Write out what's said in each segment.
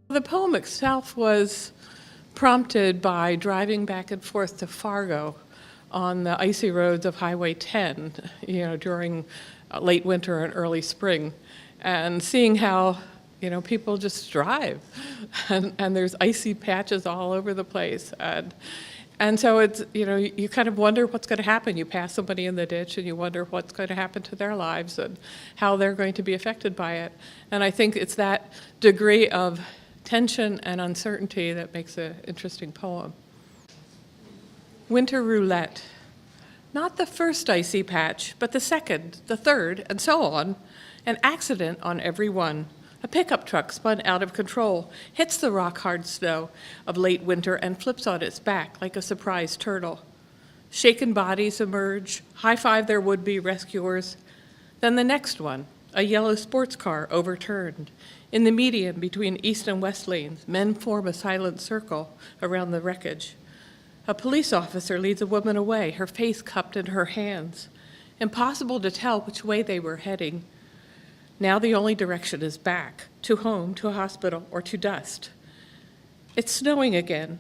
The poem itself was prompted by driving back and forth to Fargo on the icy roads of Highway 10, during late winter and early spring, and seeing how, people just drive, and there's icy patches all over the place. And so it's, you kind of wonder what's going to happen. You pass somebody in the ditch and you wonder what's going to happen to their lives and how they're going to be affected by it. And I think it's that degree of tension and uncertainty that makes an interesting poem. Winter roulette. Not the first icy patch, but the second, the third, and so on. An accident on every one. A pickup truck spun out of control, hits the rock-hard snow of late winter and flips on its back like a surprised turtle. Shaken bodies emerge, high-five their would-be rescuers. Then the next one, a yellow sports car overturned. In the median between east and west lanes, men form a silent circle around the wreckage. A police officer leads a woman away, her face cupped in her hands. Impossible to tell which way they were heading. Now the only direction is back, to home, to a hospital, or to dust. It's snowing again.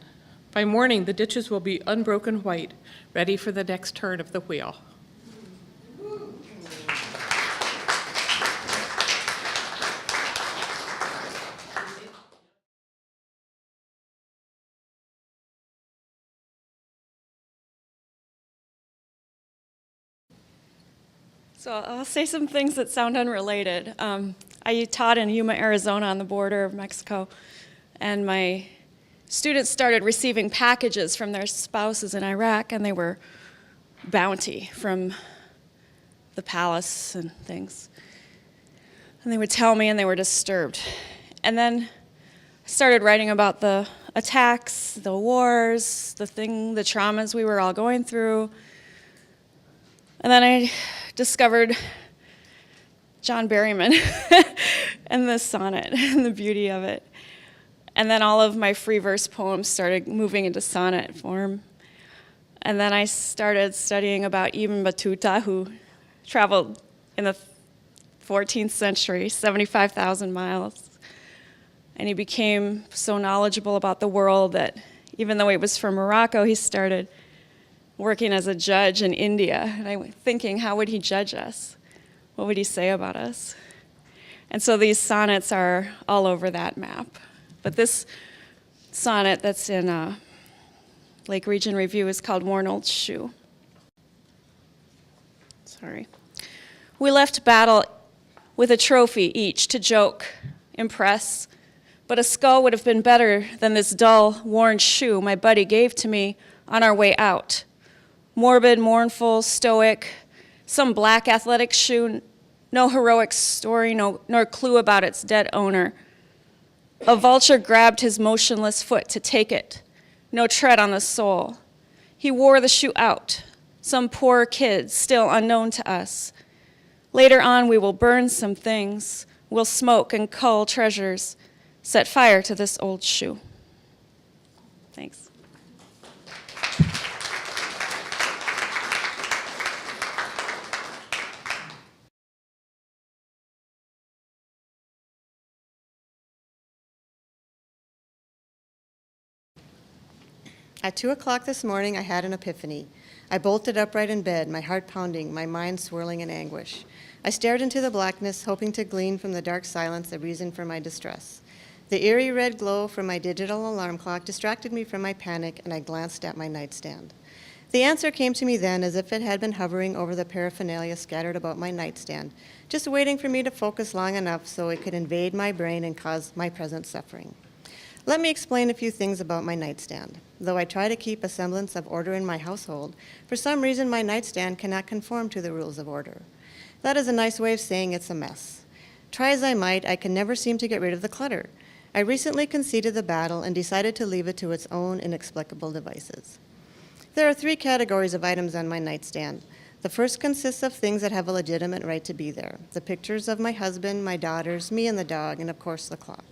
By morning, the ditches will be unbroken white, ready for the next turn of the wheel. So I'll say some things that sound unrelated. I taught in Yuma, Arizona on the border of Mexico, and my students started receiving packages from their spouses in Iraq, and they were bounty from the palace and things. And they would tell me, and they were disturbed. And then I started writing about the attacks, the wars, the traumas we were all going through. And then I discovered John Berryman and the sonnet and the beauty of it. And then all of my free verse poems started moving into sonnet form. And then I started studying about Ibn Battuta, who traveled in the 14th century, 75,000 miles. And he became so knowledgeable about the world that even though he was from Morocco, he started working as a judge in India. And I was thinking, how would he judge us? What would he say about us? And so these sonnets are all over that map. But this sonnet that's in Lake Region Review is called Worn Old Shoe. Sorry. We left battle with a trophy each to joke, impress, but a skull would have been better than this dull, worn shoe my buddy gave to me on our way out. Morbid, mournful, stoic, some black athletic shoe, no heroic story, nor clue about its dead owner. A vulture grabbed his motionless foot to take it, no tread on the sole. He wore the shoe out, some poor kid still unknown to us. Later on we will burn some things, we'll smoke and cull treasures, set fire to this old shoe. Thanks. At 2 o'clock this morning, I had an epiphany. I bolted upright in bed, my heart pounding, my mind swirling in anguish. I stared into the blackness, hoping to glean from the dark silence a reason for my distress. The eerie red glow from my digital alarm clock distracted me from my panic, and I glanced at my nightstand. The answer came to me then as if it had been hovering over the paraphernalia scattered about my nightstand, just waiting for me to focus long enough so it could invade my brain and cause my present suffering. Let me explain a few things about my nightstand. Though I try to keep a semblance of order in my household, for some reason my nightstand cannot conform to the rules of order. That is a nice way of saying it's a mess. Try as I might, I can never seem to get rid of the clutter. I recently conceded the battle and decided to leave it to its own inexplicable devices. There are 3 categories of items on my nightstand. The first consists of things that have a legitimate right to be there. The pictures of my husband, my daughters, me and the dog, and of course the clock.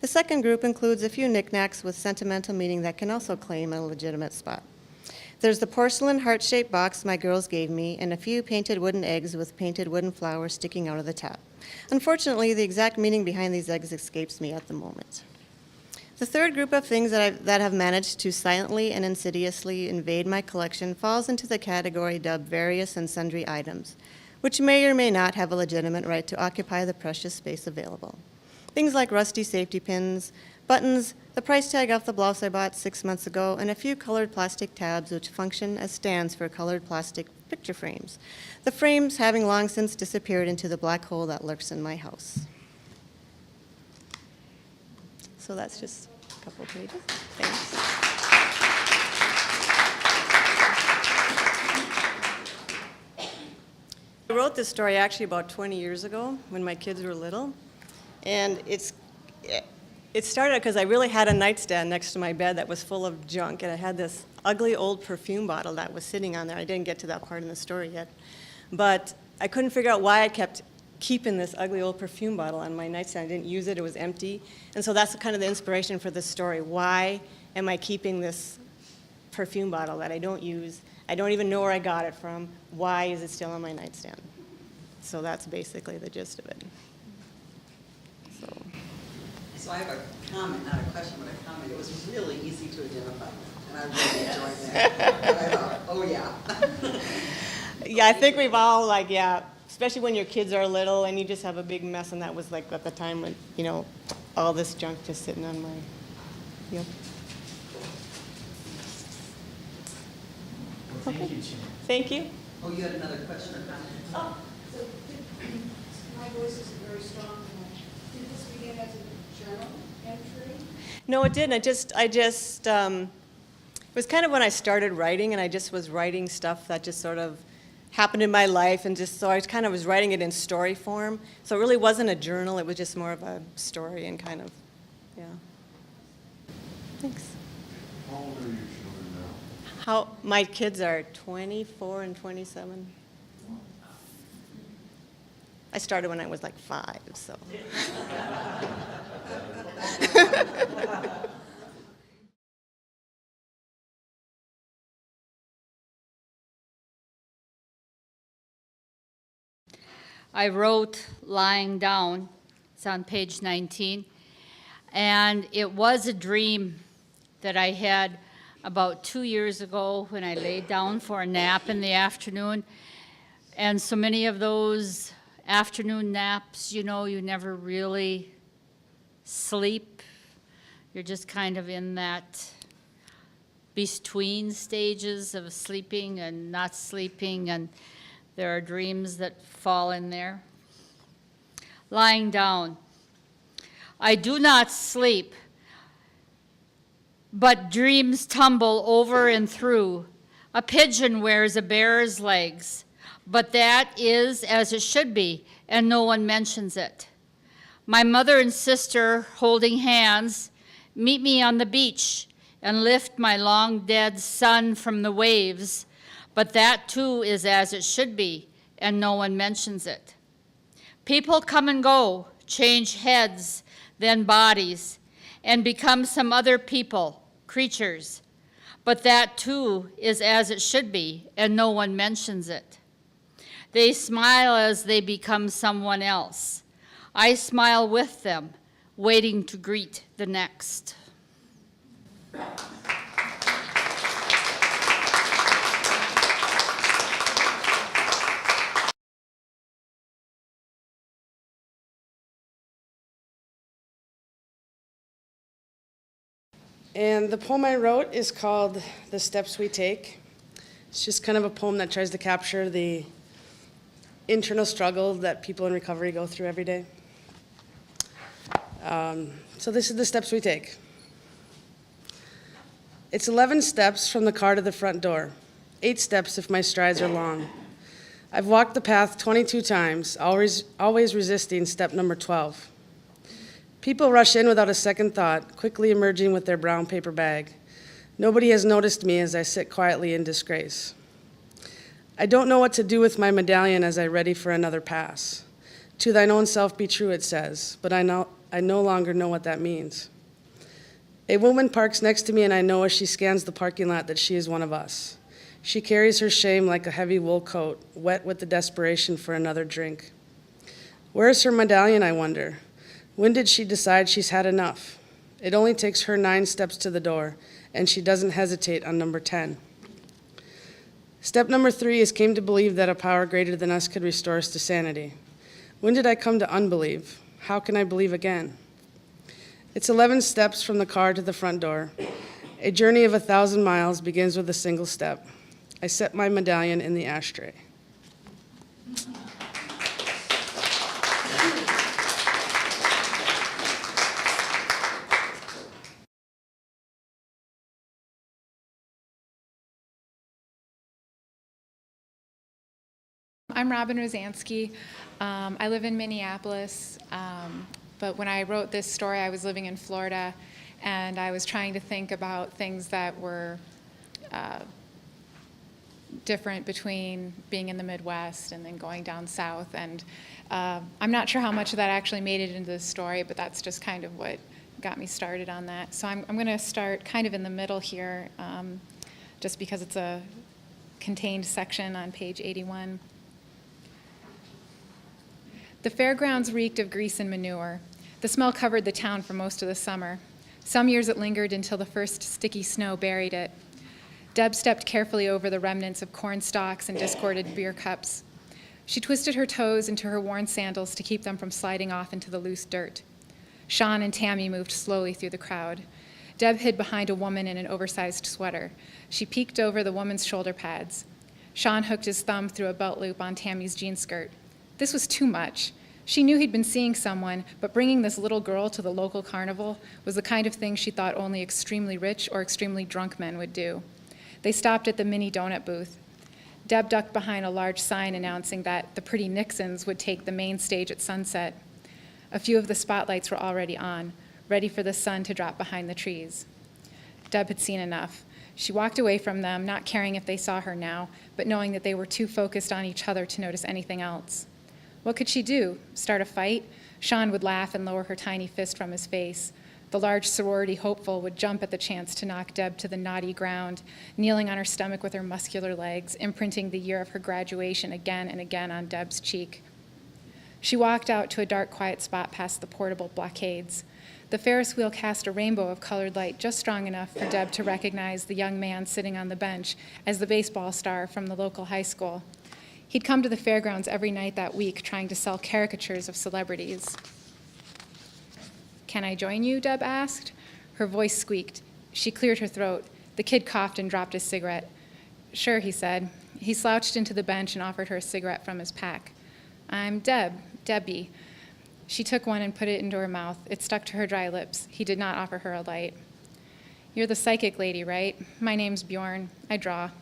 The second group includes a few knickknacks with sentimental meaning that can also claim a legitimate spot. There's the porcelain heart-shaped box my girls gave me and a few painted wooden eggs with painted wooden flowers sticking out of the top. Unfortunately, the exact meaning behind these eggs escapes me at the moment. The third group of things that have managed to silently and insidiously invade my collection falls into the category dubbed various and sundry items, which may or may not have a legitimate right to occupy the precious space available. Things like rusty safety pins, buttons, the price tag off the blouse I bought 6 months ago, and a few colored plastic tabs which function as stands for colored plastic picture frames, the frames having long since disappeared into the black hole that lurks in my house. So that's just a couple pages. Thanks. I wrote this story actually about 20 years ago when my kids were little. And it started because I really had a nightstand next to my bed that was full of junk, and I had this ugly old perfume bottle that was sitting on there. I didn't get to that part in the story yet. But I couldn't figure out why I kept keeping this ugly old perfume bottle on my nightstand. I didn't use it. It was empty. And so that's kind of the inspiration for this story. Why am I keeping this perfume bottle that I don't use? I don't even know where I got it from. Why is it still on my nightstand? So that's basically the gist of it. So I have a comment, not a question, but a comment. It was really easy to identify, and I really enjoyed that. But I thought, oh yeah. Yeah, I think we've all, especially when your kids are little and you just have a big mess, and that was like at the time when, all this junk just sitting on my, Well, thank you, Jan. Thank you. Oh, you had another question or comment? Oh. So, my voice isn't very strong tonight. Did this begin as a journal entry? No, it didn't. It was kind of when I started writing, and I just was writing stuff that just sort of happened in my life, and so I kind of was writing it in story form. So it really wasn't a journal. It was just more of a story and kind of, yeah. Thanks. How old are your children now? My kids are 24 and 27. I started when I was like 5, so. I wrote Lying Down. It's on page 19. And it was a dream that I had about 2 years ago when I laid down for a nap in the afternoon. And so many of those afternoon naps, you never really sleep. You're just kind of in that between stages of sleeping and not sleeping, and there are dreams that fall in there. Lying down. I do not sleep, but dreams tumble over and through. A pigeon wears a bear's legs, but that is as it should be, and no one mentions it. My mother and sister, holding hands, meet me on the beach and lift my long-dead son from the waves, but that too is as it should be, and no one mentions it. People come and go, change heads, then bodies, and become some other people, creatures, but that too is as it should be, and no one mentions it. They smile as they become someone else. I smile with them, waiting to greet the next. And the poem I wrote is called The Steps We Take. It's just kind of a poem that tries to capture the internal struggle that people in recovery go through every day. So this is the steps we take. It's 11 steps from the car to the front door, 8 steps if my strides are long. I've walked the path 22 times, always resisting step number 12. People rush in without a second thought, quickly emerging with their brown paper bag. Nobody has noticed me as I sit quietly in disgrace. I don't know what to do with my medallion as I ready for another pass. To thine own self be true, it says, but I no longer know what that means. A woman parks next to me, and I know as she scans the parking lot that she is one of us. She carries her shame like a heavy wool coat, wet with the desperation for another drink. Where is her medallion, I wonder? When did she decide she's had enough? It only takes her 9 steps to the door, and she doesn't hesitate on number 10. Step number 3 is came to believe that a power greater than us could restore us to sanity. When did I come to unbelieve? How can I believe again? It's 11 steps from the car to the front door. A journey of 1,000 miles begins with a single step. I set my medallion in the ashtray. I'm Robin Rosansky. I live in Minneapolis, but when I wrote this story, I was living in Florida, and I was trying to think about things that were different between being in the Midwest and then going down south. And I'm not sure how much of that actually made it into the story, but that's just kind of what got me started on that. So I'm going to start kind of in the middle here, just because it's a contained section on page 81. The fairgrounds reeked of grease and manure. The smell covered the town for most of the summer. Some years it lingered until the first sticky snow buried it. Deb stepped carefully over the remnants of corn stalks and discorded beer cups. She twisted her toes into her worn sandals to keep them from sliding off into the loose dirt. Sean and Tammy moved slowly through the crowd. Deb hid behind a woman in an oversized sweater. She peeked over the woman's shoulder pads. Sean hooked his thumb through a belt loop on Tammy's jean skirt. This was too much. She knew he'd been seeing someone, but bringing this little girl to the local carnival was the kind of thing she thought only extremely rich or extremely drunk men would do. They stopped at the mini donut booth. Deb ducked behind a large sign announcing that the Pretty Nixons would take the main stage at sunset. A few of the spotlights were already on, ready for the sun to drop behind the trees. Deb had seen enough. She walked away from them, not caring if they saw her now, but knowing that they were too focused on each other to notice anything else. What could she do? Start a fight? Sean would laugh and lower her tiny fist from his face. The large sorority hopeful would jump at the chance to knock Deb to the knotty ground, kneeling on her stomach with her muscular legs, imprinting the year of her graduation again and again on Deb's cheek. She walked out to a dark, quiet spot past the portable blockades. The Ferris wheel cast a rainbow of colored light just strong enough for Deb to recognize the young man sitting on the bench as the baseball star from the local high school. He'd come to the fairgrounds every night that week trying to sell caricatures of celebrities. "Can I join you?" Deb asked. Her voice squeaked. She cleared her throat. The kid coughed and dropped his cigarette. "Sure," he said. He slouched into the bench and offered her a cigarette from his pack. "I'm Debbie." She took one and put it into her mouth. It stuck to her dry lips. He did not offer her a light. "You're the psychic lady, right? My name's Bjorn. I draw."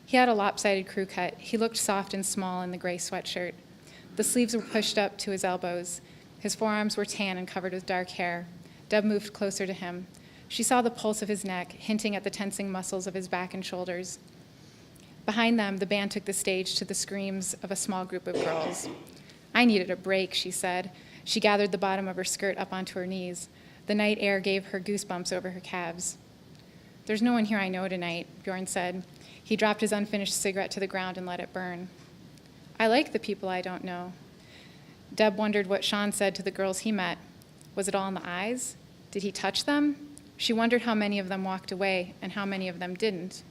He had a lopsided crew cut. He looked soft and small in the gray sweatshirt. The sleeves were pushed up to his elbows. His forearms were tan and covered with dark hair. Deb moved closer to him. She saw the pulse of his neck, hinting at the tensing muscles of his back and shoulders. Behind them, the band took the stage to the screams of a small group of girls. "I needed a break," she said. She gathered the bottom of her skirt up onto her knees. The night air gave her goosebumps over her calves. "There's no one here I know tonight," Bjorn said. He dropped his unfinished cigarette to the ground and let it burn. "I like the people I don't know." Deb wondered what Sean said to the girls he met. Was it all in the eyes? Did he touch them? She wondered how many of them walked away and how many of them didn't.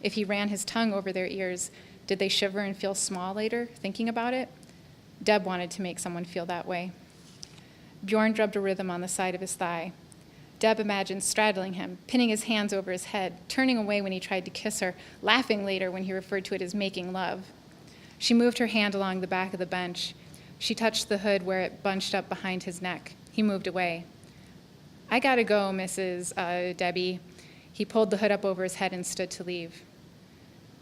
If he ran his tongue over their ears, did they shiver and feel small later, thinking about it? Deb wanted to make someone feel that way. Bjorn drubbed a rhythm on the side of his thigh. Deb imagined straddling him, pinning his hands over his head, turning away when he tried to kiss her, laughing later when he referred to it as making love. She moved her hand along the back of the bench. She touched the hood where it bunched up behind his neck. He moved away. "I gotta go, Mrs. Debbie." He pulled the hood up over his head and stood to leave.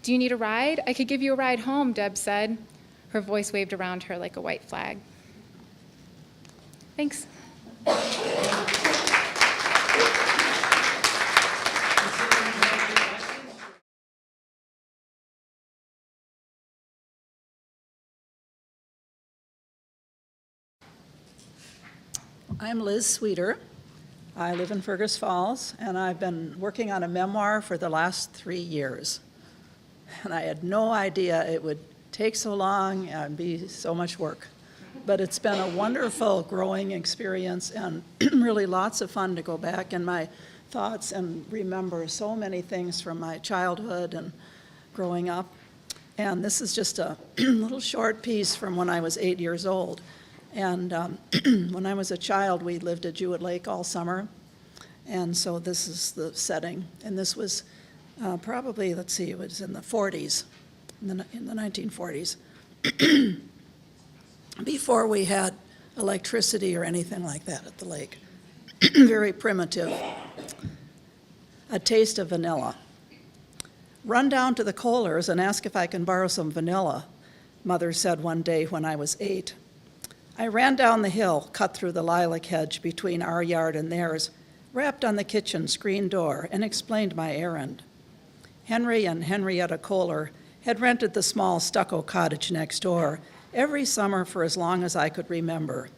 "Do you need a ride? I could give you a ride home," Deb said. Her voice waved around her like a white flag. "Thanks." I'm Liz Sweeter. I live in Fergus Falls, and I've been working on a memoir for the last 3 years. And I had no idea it would take so long and be so much work. But it's been a wonderful growing experience and really lots of fun to go back in my thoughts and remember so many things from my childhood and growing up. And this is just a little short piece from when I was 8 years old. And when I was a child, we lived at Jewett Lake all summer. And so this is the setting. And this was probably, let's see, it was in the 40s, in the 1940s. Before we had electricity or anything like that at the lake. Very primitive. A taste of vanilla. Run down to the Kohlers and ask if I can borrow some vanilla, Mother said one day when I was 8. I ran down the hill, cut through the lilac hedge between our yard and theirs, rapped on the kitchen screen door, and explained my errand. Henry and Henrietta Kohler had rented the small stucco cottage next door every summer for as long as I could remember.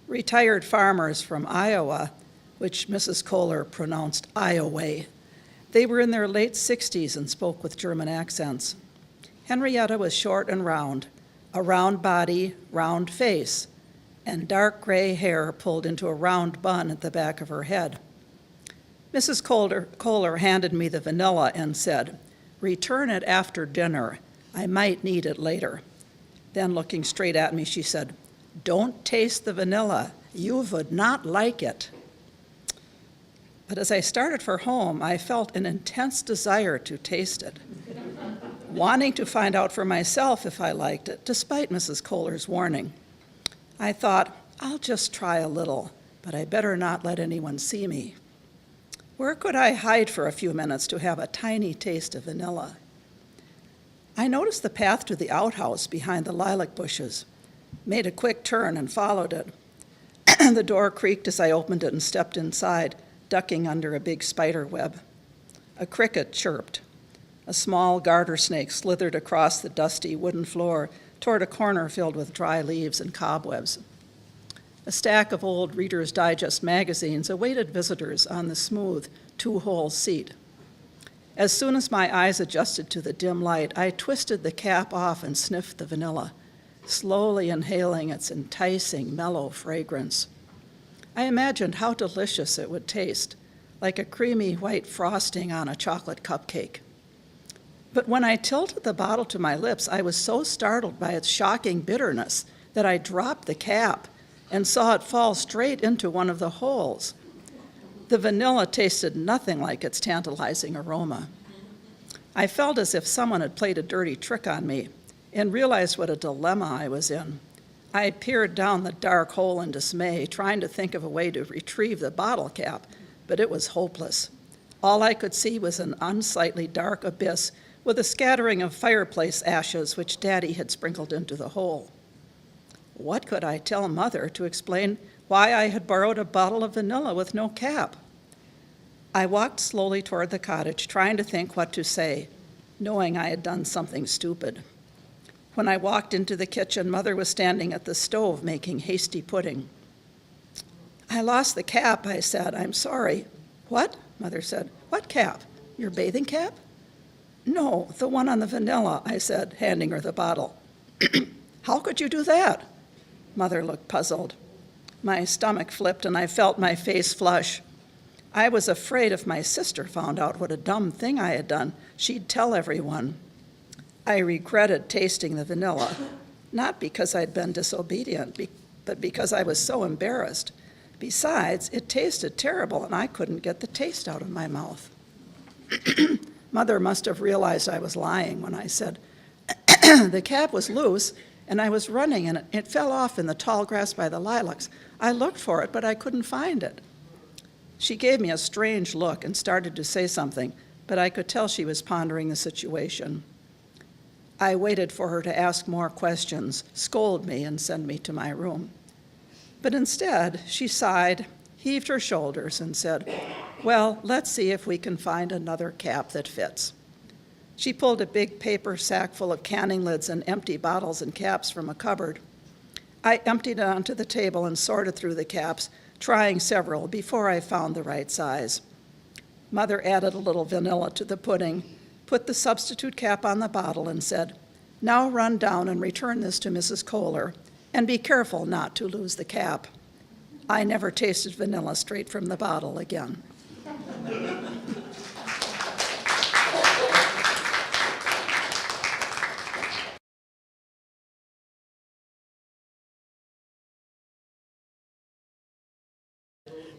Retired farmers from Iowa, which Mrs. Kohler pronounced Iowa. They were in their late 60s and spoke with German accents. Henrietta was short and round, a round body, round face, and dark gray hair pulled into a round bun at the back of her head. Mrs. Kohler handed me the vanilla and said, "Return it after dinner. I might need it later." Then looking straight at me, she said, "Don't taste the vanilla. You would not like it." But as I started for home, I felt an intense desire to taste it, wanting to find out for myself if I liked it, despite Mrs. Kohler's warning. I thought, I'll just try a little, but I better not let anyone see me. Where could I hide for a few minutes to have a tiny taste of vanilla? I noticed the path to the outhouse behind the lilac bushes, made a quick turn and followed it. The door creaked as I opened it and stepped inside, ducking under a big spider web. A cricket chirped. A small garter snake slithered across the dusty wooden floor toward a corner filled with dry leaves and cobwebs. A stack of old Reader's Digest magazines awaited visitors on the smooth, two-hole seat. As soon as my eyes adjusted to the dim light, I twisted the cap off and sniffed the vanilla, slowly inhaling its enticing, mellow fragrance. I imagined how delicious it would taste, like a creamy white frosting on a chocolate cupcake. But when I tilted the bottle to my lips, I was so startled by its shocking bitterness that I dropped the cap and saw it fall straight into one of the holes. The vanilla tasted nothing like its tantalizing aroma. I felt as if someone had played a dirty trick on me and realized what a dilemma I was in. I peered down the dark hole in dismay, trying to think of a way to retrieve the bottle cap, but it was hopeless. All I could see was an unsightly dark abyss with a scattering of fireplace ashes which Daddy had sprinkled into the hole. What could I tell Mother to explain why I had borrowed a bottle of vanilla with no cap? I walked slowly toward the cottage, trying to think what to say, knowing I had done something stupid. When I walked into the kitchen, Mother was standing at the stove making hasty pudding. "I lost the cap," I said. "I'm sorry." "What?" Mother said. "What cap? Your bathing cap?" "No, the one on the vanilla," I said, handing her the bottle. "How could you do that?" Mother looked puzzled. My stomach flipped and I felt my face flush. I was afraid if my sister found out what a dumb thing I had done, she'd tell everyone. I regretted tasting the vanilla, not because I'd been disobedient, but because I was so embarrassed. Besides, it tasted terrible and I couldn't get the taste out of my mouth. Mother must have realized I was lying when I said, "The cap was loose and I was running and it fell off in the tall grass by the lilacs. I looked for it, but I couldn't find it." She gave me a strange look and started to say something, but I could tell she was pondering the situation. I waited for her to ask more questions, scold me, and send me to my room. But instead, she sighed, heaved her shoulders, and said, "Well, let's see if we can find another cap that fits." She pulled a big paper sack full of canning lids and empty bottles and caps from a cupboard. I emptied it onto the table and sorted through the caps, trying several before I found the right size. Mother added a little vanilla to the pudding, put the substitute cap on the bottle, and said, "Now run down and return this to Mrs. Kohler, and be careful not to lose the cap." I never tasted vanilla straight from the bottle again.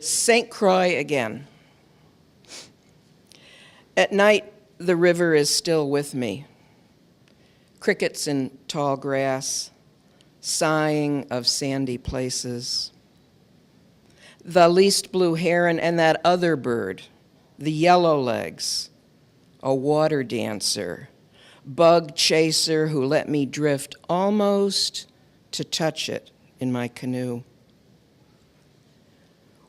St. Croix again. At night, the river is still with me. Crickets in tall grass, sighing of sandy places. The least blue heron and that other bird, the yellow legs, a water dancer, bug chaser who let me drift almost to touch it in my canoe.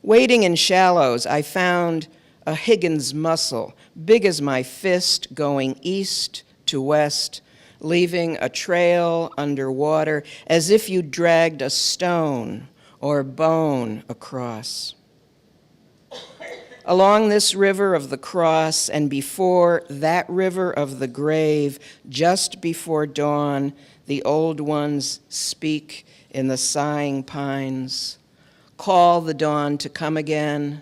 Wading in shallows, I found a Higgins mussel, big as my fist, going east to west, leaving a trail underwater as if you dragged a stone or bone across. Along this river of the cross and before that river of the grave, just before dawn, the old ones speak in the sighing pines. Call the dawn to come again,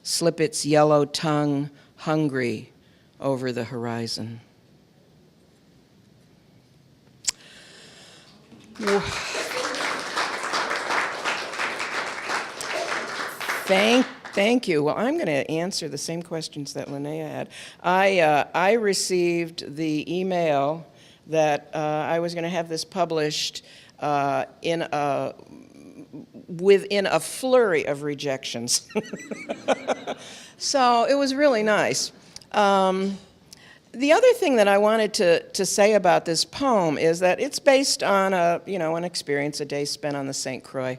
slip its yellow tongue, hungry, over the horizon. Thank you. Well, I'm going to answer the same questions that Linnea had. I received the email that I was going to have this published within a flurry of rejections. So it was really nice. The other thing that I wanted to say about this poem is that it's based on an experience, a day spent on the St. Croix.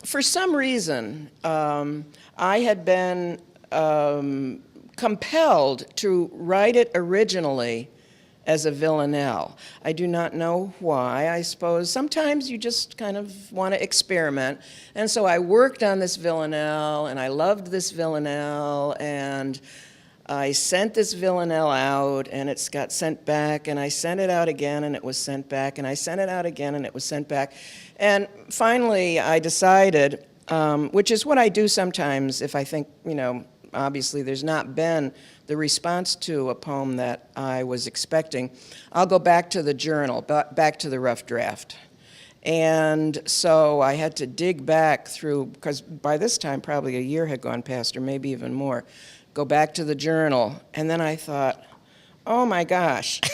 For some reason, I had been compelled to write it originally as a villanelle. I do not know why. I suppose sometimes you just kind of want to experiment. And so I worked on this villanelle, and I loved this villanelle, and I sent this villanelle out, and it got sent back, and I sent it out again, and it was sent back, and I sent it out again, and it was sent back. And finally, I decided, which is what I do sometimes if I think, obviously there's not been the response to a poem that I was expecting, I'll go back to the journal, back to the rough draft. And so I had to dig back through, because by this time probably a year had gone past, or maybe even more, go back to the journal, and then I thought, oh my gosh, it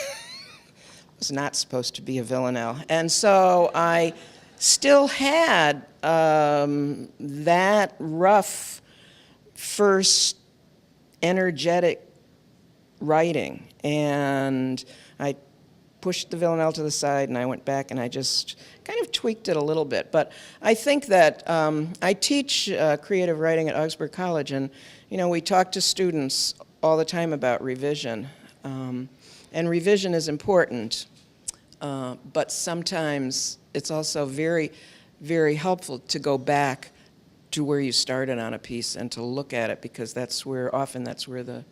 was not supposed to be a villanelle. And so I still had that rough first energetic writing, and I pushed the villanelle to the side, and I went back and I just kind of tweaked it a little bit. But I think that I teach creative writing at Augsburg College, and we talk to students all the time about revision, and revision is important, but sometimes it's also very, very helpful to go back to where you started on a piece and to look at it, because often that's where the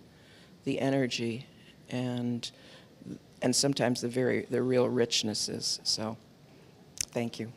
energy and sometimes the real richness is. So, thank you.